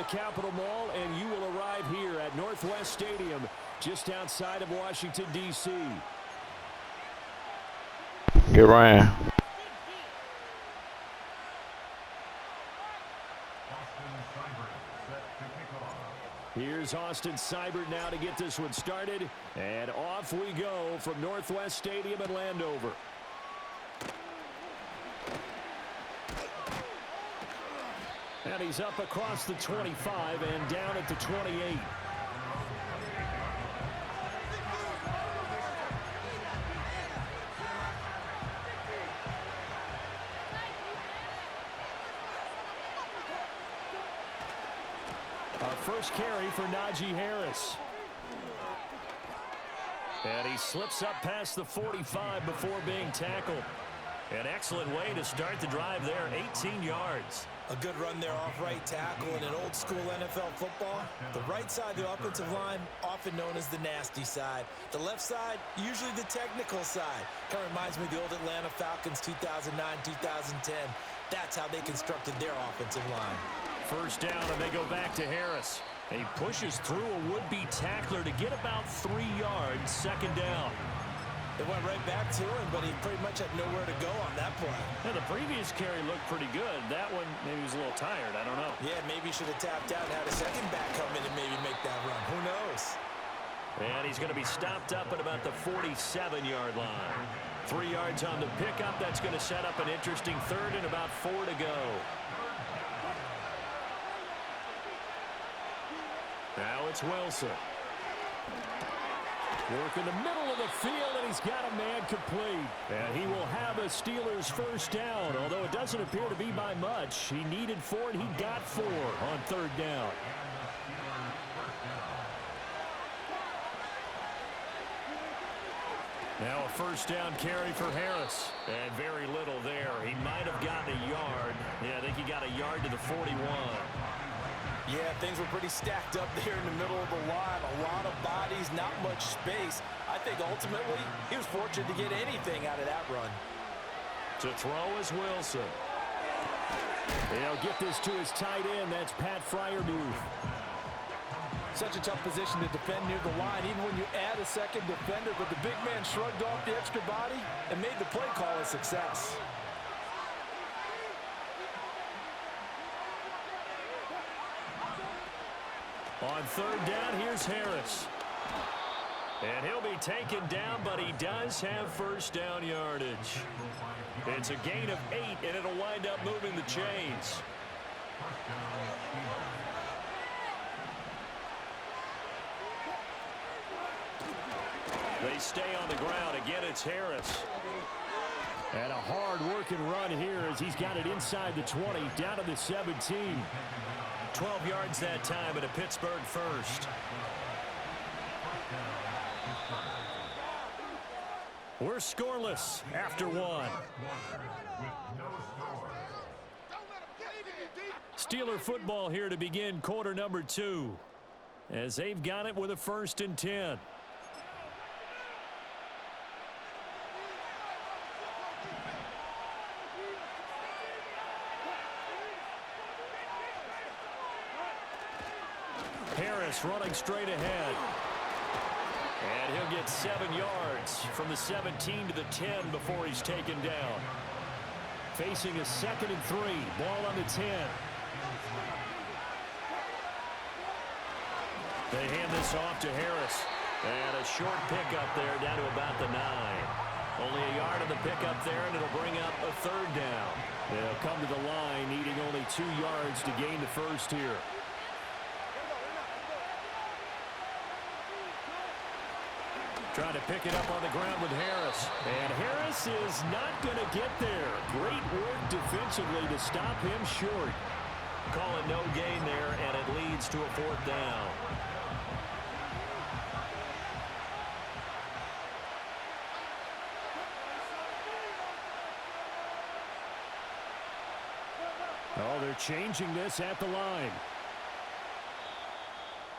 the Capitol Mall, and you will arrive here at Northwest Stadium, just outside of Washington, D.C. Get ran. Here's Austin Seibert now to get this one started, and off we go from Northwest Stadium in Landover. And he's up across the 25 and down at the 28. First carry for Najee Harris. And he slips up past the 45 before being tackled. An excellent way to start the drive there, 18 yards. A good run there off right tackle in an old school NFL football. The right side of the offensive line, often known as the nasty side. The left side, usually the technical side. Kind of reminds me of the old Atlanta Falcons 2009-2010. That's how they constructed their offensive line. First down, and they go back to Harris. He pushes through a would-be tackler to get about 3 yards, second down. It went right back to him, but he pretty much had nowhere to go on that play. Yeah, the previous carry looked pretty good. That one, maybe he was a little tired. I don't know. Yeah, maybe he should have tapped out and had a second back come in and maybe make that run. Who knows? And he's going to be stopped up at about the 47-yard line. 3 yards on the pickup. That's going to set up an interesting third and about 4 to go. Now it's Wilson. Work in the middle of the field, and he's got a man complete. And he will have a Steelers first down, although it doesn't appear to be by much. He needed 4, and he got 4 on third down. Now a first down carry for Harris. And very little there. He might have gotten a yard. Yeah, I think he got a yard to the 41. Yeah, things were pretty stacked up there in the middle of the line. A lot of bodies, not much space. I think ultimately he was fortunate to get anything out of that run. To throw is Wilson. He'll get this to his tight end. That's Pat Freiermuth. Such a tough position to defend near the line, even when you add a second defender. But the big man shrugged off the extra body and made the play call a success. On third down, here's Harris. And he'll be taken down, but he does have first down yardage. It's a gain of 8, and it'll wind up moving the chains. They stay on the ground. Again, it's Harris. And a hard-working run here as he's got it inside the 20, down to the 17. 12 yards that time at a Pittsburgh first. We're scoreless after 1. Steeler football here to begin quarter number 2, as they've got it with a 1st and 10. Harris running straight ahead. And he'll get 7 yards from the 17 to the 10 before he's taken down. Facing a 2nd and 3. Ball on the 10. They hand this off to Harris. And a short pickup there down to about the 9. Only a yard on the pickup there, and it'll bring up a 3rd down. They'll come to the line needing only 2 yards to gain the first here. Trying to pick it up on the ground with Harris. And Harris is not going to get there. Great work defensively to stop him short. Call it no gain there, and it leads to a 4th down. Oh, they're changing this at the line.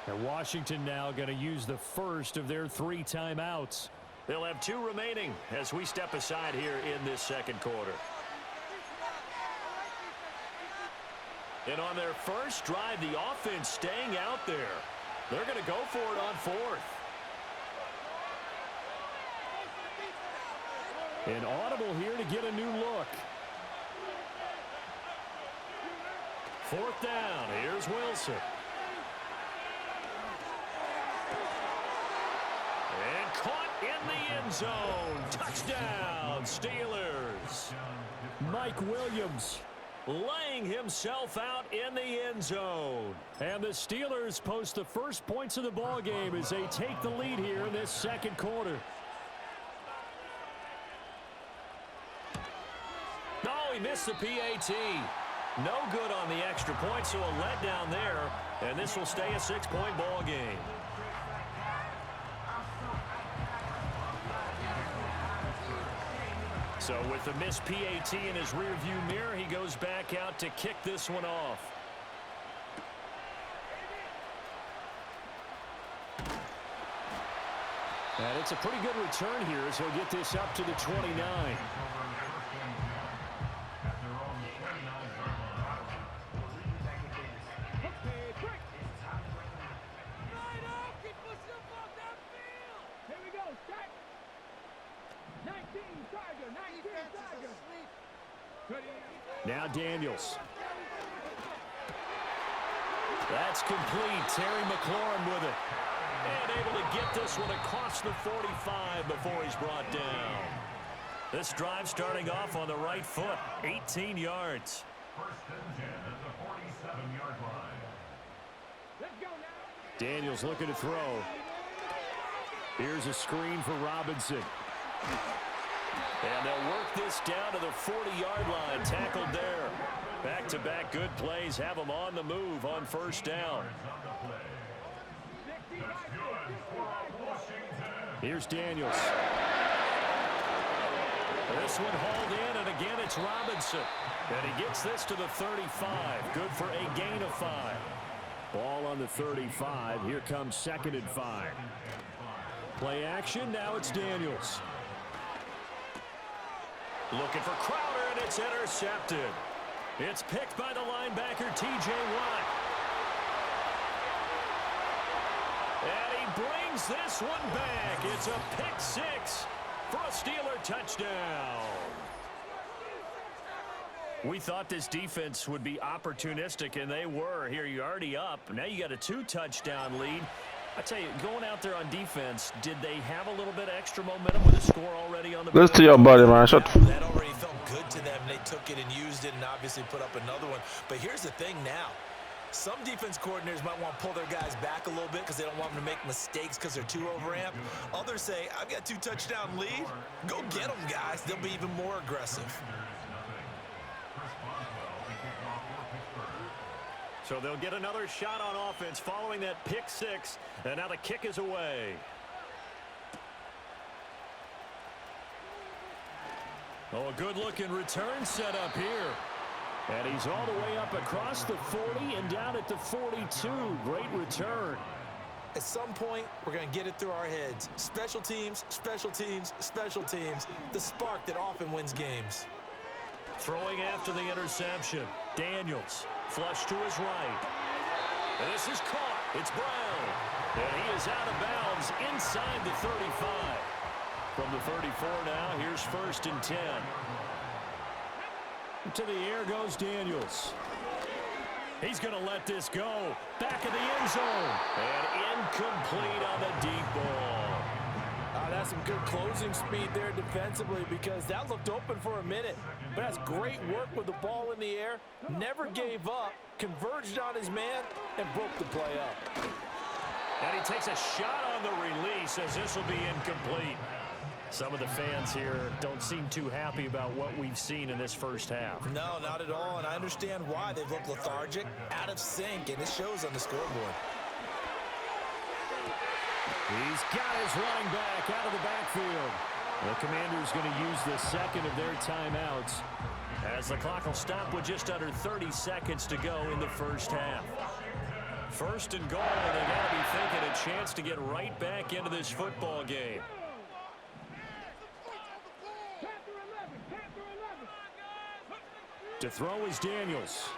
And Washington now going to use the first of their 3 timeouts. They'll have 2 remaining as we step aside here in this second quarter. And on their first drive, the offense staying out there. They're going to go for it on fourth. An audible here to get a new look. Fourth down. Here's Wilson. And caught in the end zone. Touchdown, Steelers. Mike Williams laying himself out in the end zone. And the Steelers post the first points of the ball game as they take the lead here in this second quarter. Oh, he missed the PAT. No good on the extra point, so a letdown there. And this will stay a 6-point ball game. So with the missed PAT in his rearview mirror, he goes back out to kick this one off. And it's a pretty good return here as he'll get this up to the 29. Now Daniels. That's complete. Terry McLaurin with it. And able to get this one across the 45 before he's brought down. This drive starting off on the right foot. 18 yards. Daniels looking to throw. Here's a screen for Robinson. And they'll work this down to the 40-yard line. Tackled there. Back-to-back good plays have them on the move on first down. Here's Daniels. This one hauled in, and again it's Robinson. And he gets this to the 35. Good for a gain of 5. Ball on the 35. Here comes 2nd and 5. Play action. Now it's Daniels. Looking for Crowder, and it's intercepted. It's picked by the linebacker, T.J. Watt. And he brings this one back. It's a pick 6 for a Steeler touchdown. We thought this defense would be opportunistic, and they were. Here, you're already up. Now you got a 2-touchdown lead. I tell you, going out there on defense, did they have a little bit of extra momentum with a score already on the board? Listen to your buddy, man. Shut up. That already felt good to them. They took it and used it and obviously put up another one. But here's the thing now. Some defense coordinators might want to pull their guys back a little bit because they don't want them to make mistakes because they're too overamped. Others say, I've got 2-touchdown lead. Go get them, guys. They'll be even more aggressive. So they'll get another shot on offense following that pick 6. And now the kick is away. Oh, a good-looking return set up here. And he's all the way up across the 40 and down at the 42. Great return. At some point, we're going to get it through our heads. Special teams, special teams, special teams. The spark that often wins games. Throwing after the interception. Daniels. Flush to his right. And this is caught. It's Brown. And he is out of bounds inside the 35. From the 34 now, here's 1st and 10. To the air goes Daniels. He's going to let this go. Back of the end zone. And incomplete on the deep ball. That's some good closing speed there defensively because that looked open for a minute. But that's great work with the ball in the air. Never gave up, converged on his man, and broke the play up. And he takes a shot on the release as this will be incomplete. Some of the fans here don't seem too happy about what we've seen in this first half. No, not at all, and I understand why. They've looked lethargic, out of sync, and it shows on the scoreboard. He's got his running back out of the backfield. The Commanders going to use the second of their timeouts as the clock will stop with just under 30 seconds to go in the first half. 1st and goal, and they got to be thinking a chance to get right back into this football game. To throw is Daniels.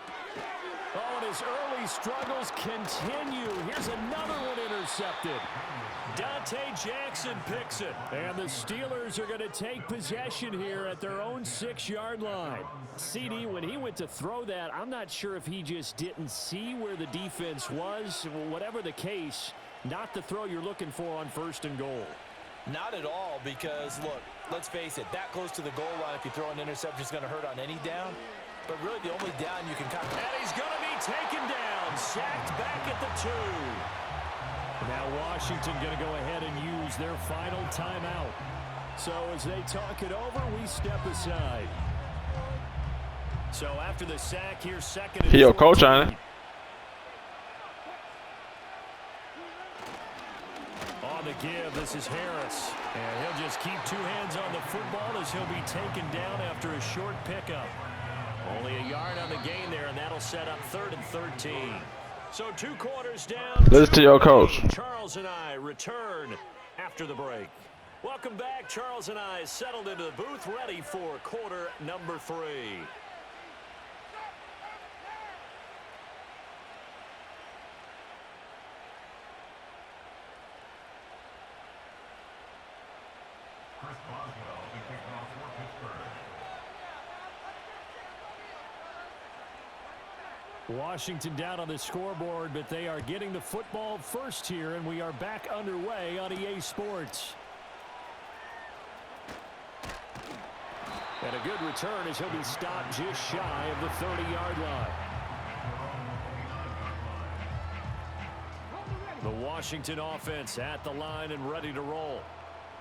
Oh, and his early struggles continue. Here's another one intercepted. Dante Jackson picks it. And the Steelers are going to take possession here at their own 6-yard line. CD, when he went to throw that, I'm not sure if he just didn't see where the defense was. Whatever the case, not the throw you're looking for on 1st and goal. Not at all, because, look, let's face it, that close to the goal line, if you throw an interception, is going to hurt on any down. But really, the only down you can kind of... And he's going to be taken down, sacked back at the 2. Now Washington going to go ahead and use their final timeout. So as they talk it over, we step aside. So after the sack, here's 2nd and 14. He your coach, ain't it? On the give, this is Harris. And he'll just keep 2 hands on the football as he'll be taken down after a short pickup. Only a yard on the gain there, and that'll set up 3rd and 13. So 2 quarters down. Listen to your coach. Charles and I return after the break. Welcome back. Charles and I settled into the booth, ready for quarter number 3. Washington down on the scoreboard, but they are getting the football first here, and we are back underway on EA Sports. And a good return as he'll be stopped just shy of the 30-yard line. The Washington offense at the line and ready to roll.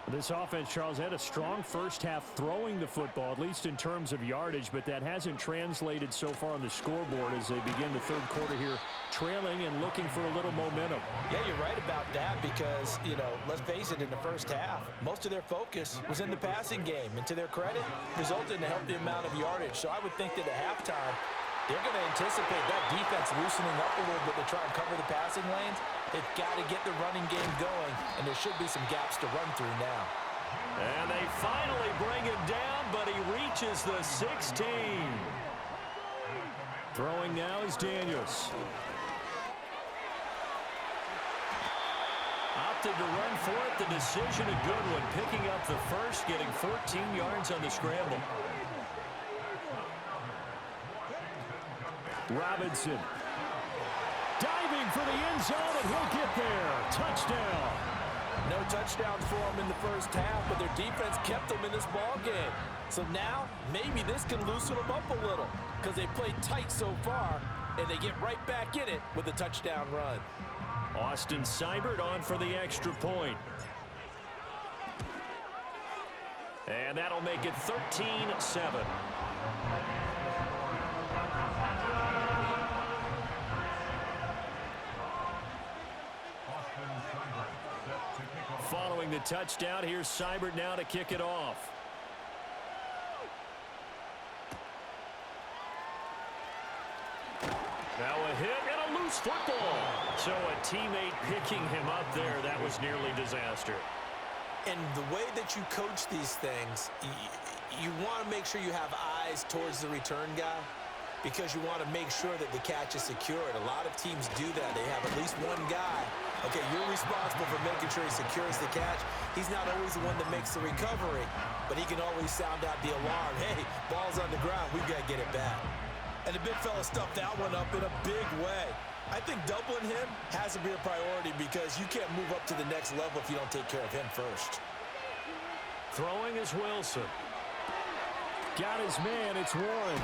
This offense, Charles, had a strong first half throwing the football, at least in terms of yardage, but that hasn't translated so far on the scoreboard as they begin the 3rd quarter here, trailing and looking for a little momentum. Yeah, you're right about that because, you know, let's face it, in the first half, most of their focus was in the passing game. And to their credit, resulted in a healthy amount of yardage. So I would think that at halftime, they're going to anticipate that defense loosening up a little bit to try and cover the passing lanes. They've got to get the running game going, and there should be some gaps to run through now. And they finally bring him down, but he reaches the 16. Throwing now is Daniels. Opted to run for it. The decision a good one. Picking up the first, getting 14 yards on the scramble. Robinson. Diving for the end zone, and he'll get there. Touchdown. No touchdowns for them in the first half, but their defense kept them in this ball game. So now, maybe this can loosen them up a little because they played tight so far, and they get right back in it with a touchdown run. Austin Seibert on for the extra point. And that'll make it 13-7. Following the touchdown, here's Seibert now to kick it off. Now a hit and a loose football. So a teammate picking him up there, that was nearly disaster. And the way that you coach these things, you want to make sure you have eyes towards the return guy because you want to make sure that the catch is secured. A lot of teams do that. They have at least one guy. Okay, you're responsible for making sure he secures the catch. He's not always the one that makes the recovery, but he can always sound out the alarm. Hey, ball's on the ground. We've got to get it back. And the big fella stuffed that one up in a big way. I think doubling him has to be a priority because you can't move up to the next level if you don't take care of him first. Throwing is Wilson. Got his man, it's Warren.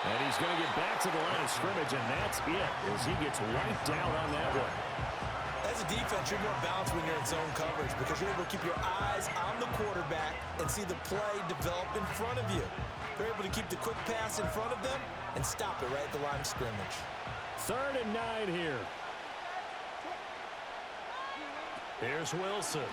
And he's going to get back to the line of scrimmage, and that's it as he gets wiped out on that one. As a defense, you're more balanced when you're in zone coverage because you're able to keep your eyes on the quarterback and see the play develop in front of you. They're able to keep the quick pass in front of them and stop it right at the line of scrimmage. 3rd and 9 here. Here's Wilson.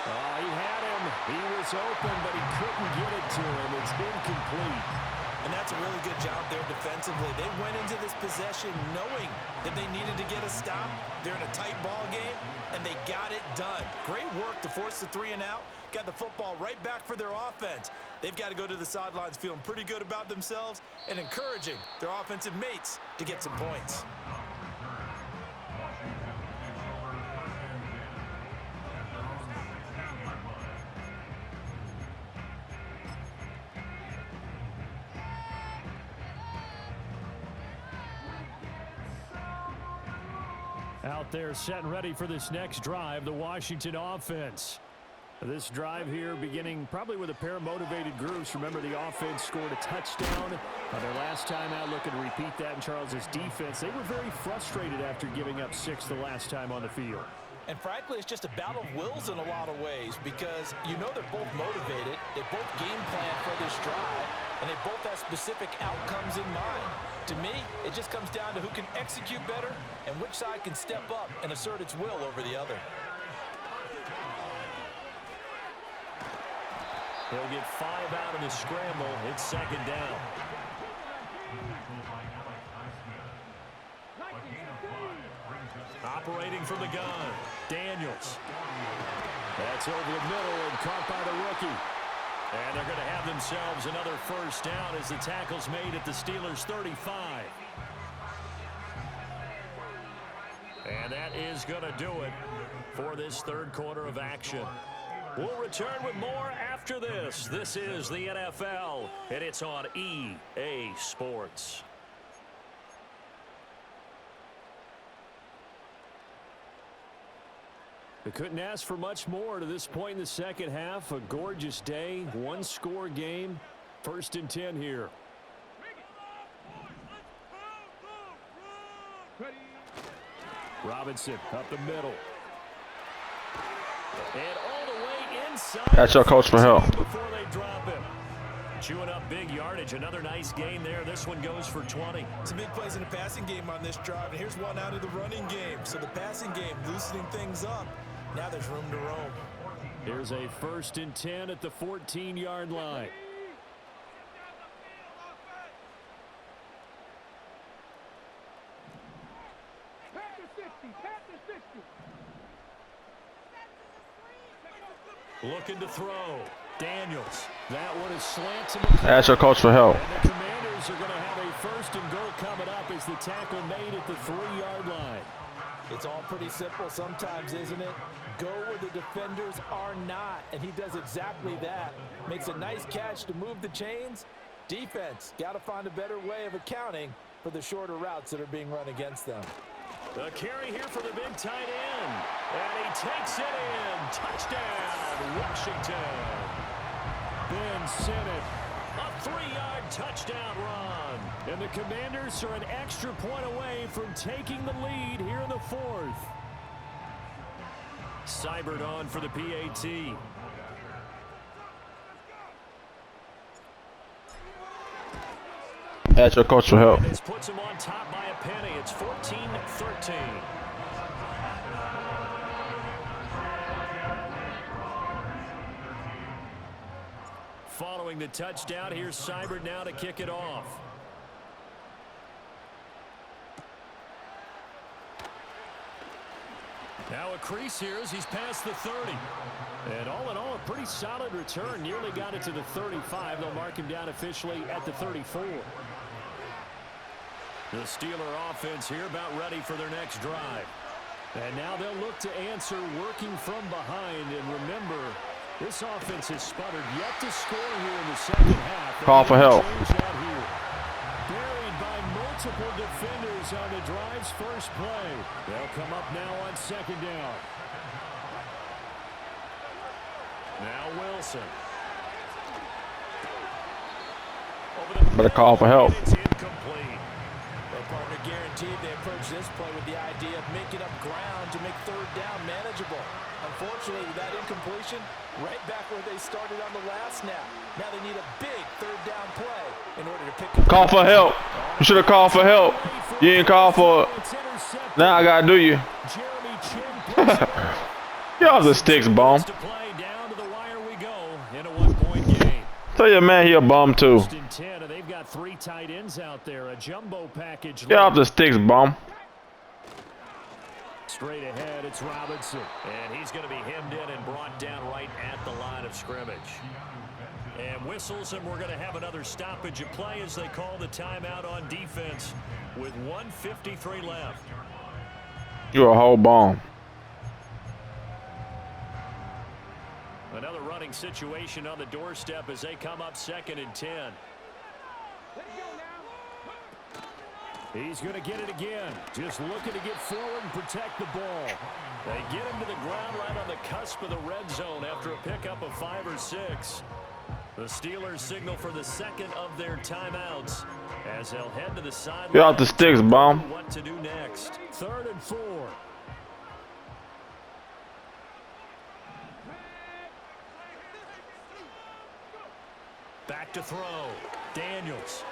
Oh, he had him. He was open, but he couldn't get it to him. It's incomplete. And that's a really good job there defensively. They went into this possession knowing that they needed to get a stop. They're in a tight ball game, and they got it done. Great work to force the 3 and out, got the football right back for their offense. They've got to go to the sidelines feeling pretty good about themselves and encouraging their offensive mates to get some points. Out there set and ready for this next drive, the Washington offense. This drive here beginning probably with a pair of motivated groups. Remember, the offense scored a touchdown their last time out, looking to repeat that in Charles's defense. They were very frustrated after giving up 6 the last time on the field. And frankly, it's just a battle of wills in a lot of ways because you know they're both motivated, they both game plan for this drive, and they both have specific outcomes in mind. To me, it just comes down to who can execute better and which side can step up and assert its will over the other. They'll get 5 out of the scramble. It's second down. Operating from the gun, Daniels. That's over the middle and caught by the rookie. And they're going to have themselves another first down as the tackle's made at the Steelers' 35. And that is going to do it for this third quarter of action. We'll return with more after this. This is the NFL, and it's on EA Sports. They couldn't ask for much more to this point in the second half. A gorgeous day, one-score game. 1st and 10 here. Robinson up the middle. And all the way inside. That's your coach for help. Before they drop him. Chewing up big yardage. Another nice gain there. This one goes for 20. Some big plays in the passing game on this drive, and here's one out of the running game. So the passing game loosening things up. Now there's room to roam. Here's a 1st and 10 at the 14-yard line. Looking to throw. Daniels. That one is slanted. Ask your coach for help. And the Commanders are going to have a 1st and goal coming up as the tackle made at the 3-yard line. It's all pretty simple sometimes, isn't it? Go where the defenders are not, and he does exactly that. Makes a nice catch to move the chains. Defense, got to find a better way of accounting for the shorter routes that are being run against them. The carry here for the big tight end. And he takes it in. Touchdown, Washington. Ben Sinnott, a 3-yard touchdown run. And the Commanders are an extra point away from taking the lead here in the 4th. Seibert on for the PAT. Ask your coach for help. And this puts him on top by a penny. It's 14-13. Following the touchdown, here's Seibert now to kick it off. Now a crease here as he's past the 30. And all in all, a pretty solid return. Nearly got it to the 35. They'll mark him down officially at the 34. The Steeler offense here about ready for their next drive. And now they'll look to answer working from behind. And remember, this offense has sputtered yet to score here in the second half. Call for help. Buried by multiple defenders on the drive's first play. They'll come up now on 2nd down. Now Wilson. Better call for help. It's incomplete. Their partner guaranteed they approach this play with the idea of making up ground to make 3rd down manageable. Unfortunately, with that incompletion, right back where they started on the last snap. Now they need a big 3rd down play in order to pick up. Call for help. You should have called for help. You didn't call for it. Now I gotta do you. Get off the sticks, bum. Tell your man he a bum too. They've got 3 tight ends out there. A jumbo package. Get off the sticks, bum. Straight ahead, it's Robinson. And he's going to be hemmed in and brought down right at the line of scrimmage. And whistles, and we're going to have another stoppage of play as they call the timeout on defense with 1:53 left. You're a whole bomb. Another running situation on the doorstep as they come up 2nd and 10. He's going to get it again. Just looking to get forward and protect the ball. They get him to the ground right on the cusp of the red zone after a pickup of 5 or 6. The Steelers signal for the second of their timeouts as they'll head to the sideline. Get out the sticks, bomb. What to do next? 3rd and 4. Back to throw. Daniels.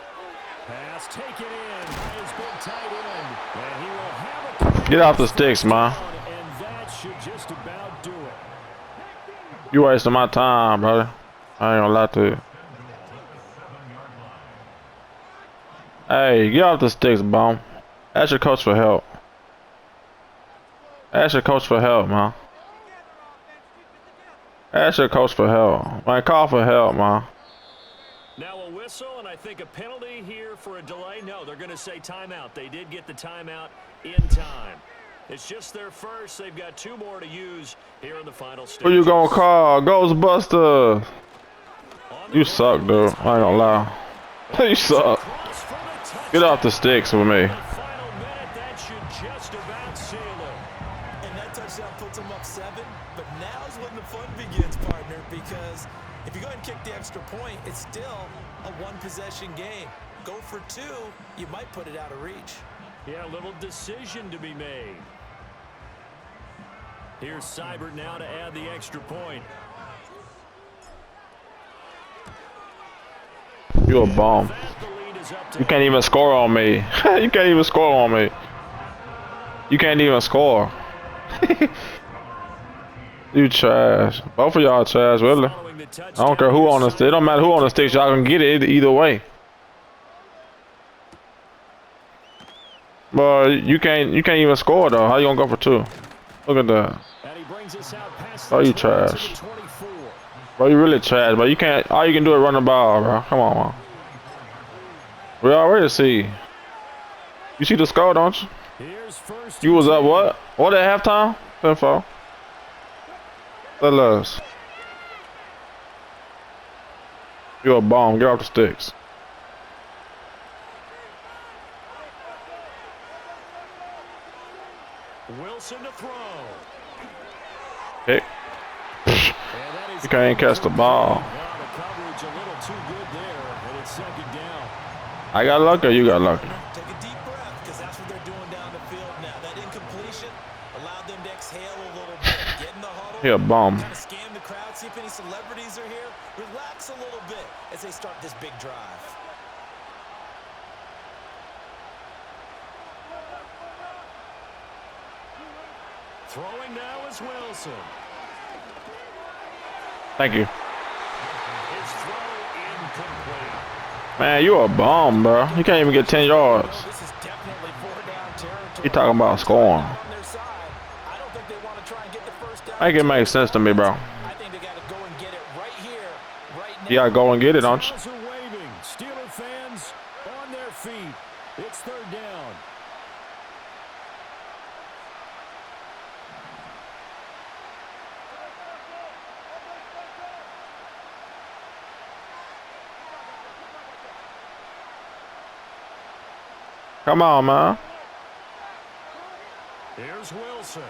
Pass taken in by his big tight end. And he will have Get off the sticks, man. And that should just about do it. You wasting my time, brother. I ain't gonna lie to you. Hey, get off the sticks, bomb. Ask your coach for help. Ask your coach for help, man. Ask your coach for help. Man, call for help, man. Now a whistle, and I think a penalty here for a delay. No, they're going to say timeout. They did get the timeout in time. It's just their first. They've got 2 more to use here in the final stage. Who you gonna call? Ghostbusters. You suck, dude. I ain't gonna lie. You suck. Get off the sticks with me. Final minute, that should just about seal it. And that touchdown puts them up 7. But now's when the fun begins, partner, because if you go ahead and kick the extra point, it's still a 1-possession game. Go for 2, you might put it out of reach. Yeah, a little decision to be made. Here's Seibert now to add the extra point. You a bomb. You can't even score on me. You can't even score on me. You can't even score. You trash. Both of y'all trash, really. I don't care who on the stick. It don't matter who on the sticks. Y'all can get it either way. But you can't even score though. How you gonna go for 2? Look at that. Oh, you trash. Bro, you really trash, but you can't. All you can do is run the ball, bro. Come on, man. We already see. You see the score, don't you? You was up what? What at halftime? 10-4. Let us. You're a bomb. Get off the sticks. Wilson to throw. Okay. You can't catch the ball. I got lucky or you got lucky? Take a deep breath, because that's what they're doing down the field now. That incompletion allowed them to exhale a little bit. Get in the huddle. He a bomb. Kind of scan the crowd, see if any celebrities are here. Relax a little bit as they start this big drive. Throwing now is Wilson. Thank you. His throw incomplete. Man, you a bomb, bro. You can't even get 10 yards. This is definitely 4-down territory. You talking about scoring. On their side. I don't think they want to try and get the first down. Make it make sense to me, bro. I think they got to go and get it right here, right now. You gotta go and get it, don't you? Fans are waving. Steeler fans on their feet. It's 3rd down. Come on, man. Here's Wilson.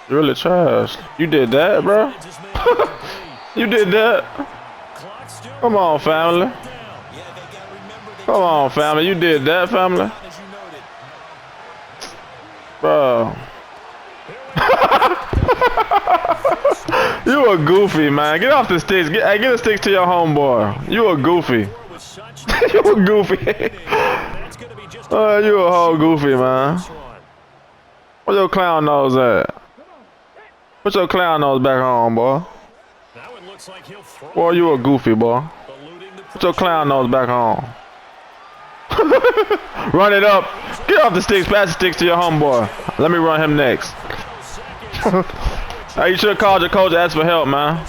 You really trash. You did that, bro. You did that. Come on, family. Come on, family. You did that, family. Bro. You a goofy, man. Get off the sticks. Get a stick to your homeboy. You a goofy. You a goofy. You a whole goofy, man. Where your clown nose at? Put your clown nose back on, boy. Boy, you a goofy, boy. Put your clown nose back on. Run it up. Get off the sticks. Pass the sticks to your homeboy. Let me run him next. Hey, you should have called your coach and asked for help, man.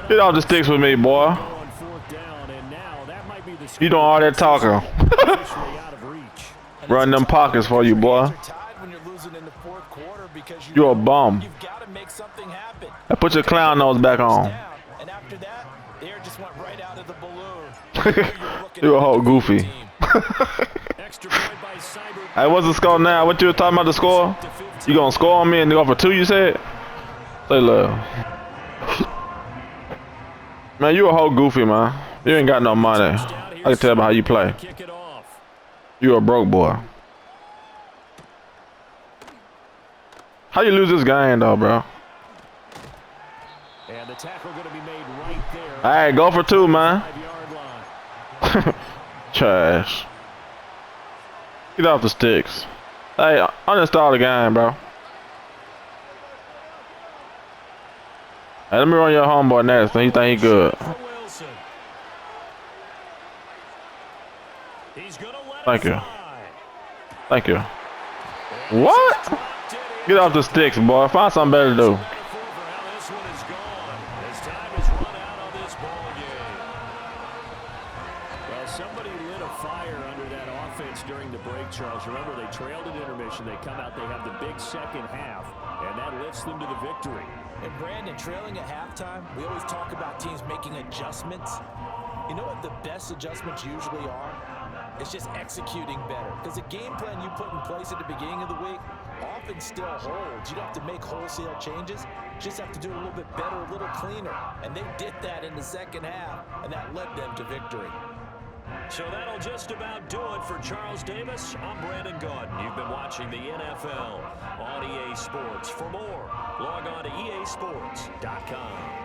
Get off the sticks with me, boy. You doing all that talking. Run them pockets for you, boy. You're a bum. Now put your clown nose back on. And after that, the air just went right out of the balloon. You're a whole goofy. Hey, what's the score now? What you were talking about the score? You gonna score on me and go for 2, you said? Say love. Man, you a whole goofy, man. You ain't got no money. I can tell by how you play. You a broke boy. How you lose this game, though, bro? And the tackle going to be made right there. All right, go for 2, man. Trash. Get off the sticks. Hey, uninstall the game, bro. Hey, let me run your homeboy next. He think he good. Thank you. Thank you. What? Get off the sticks, boy. Find something better to do. Somebody lit a fire under that offense during the break, Charles. Remember, they trailed at intermission. They come out, they have the big second half, and that lifts them to the victory. And Brandon, trailing at halftime, we always talk about teams making adjustments. You know what the best adjustments usually are? It's just executing better. Because the game plan you put in place at the beginning of the week often still holds. You don't have to make wholesale changes. You just have to do it a little bit better, a little cleaner. And they did that in the second half, and that led them to victory. So that'll just about do it for Charles Davis. I'm Brandon Gaudin. You've been watching the NFL on EA Sports. For more, log on to easports.com.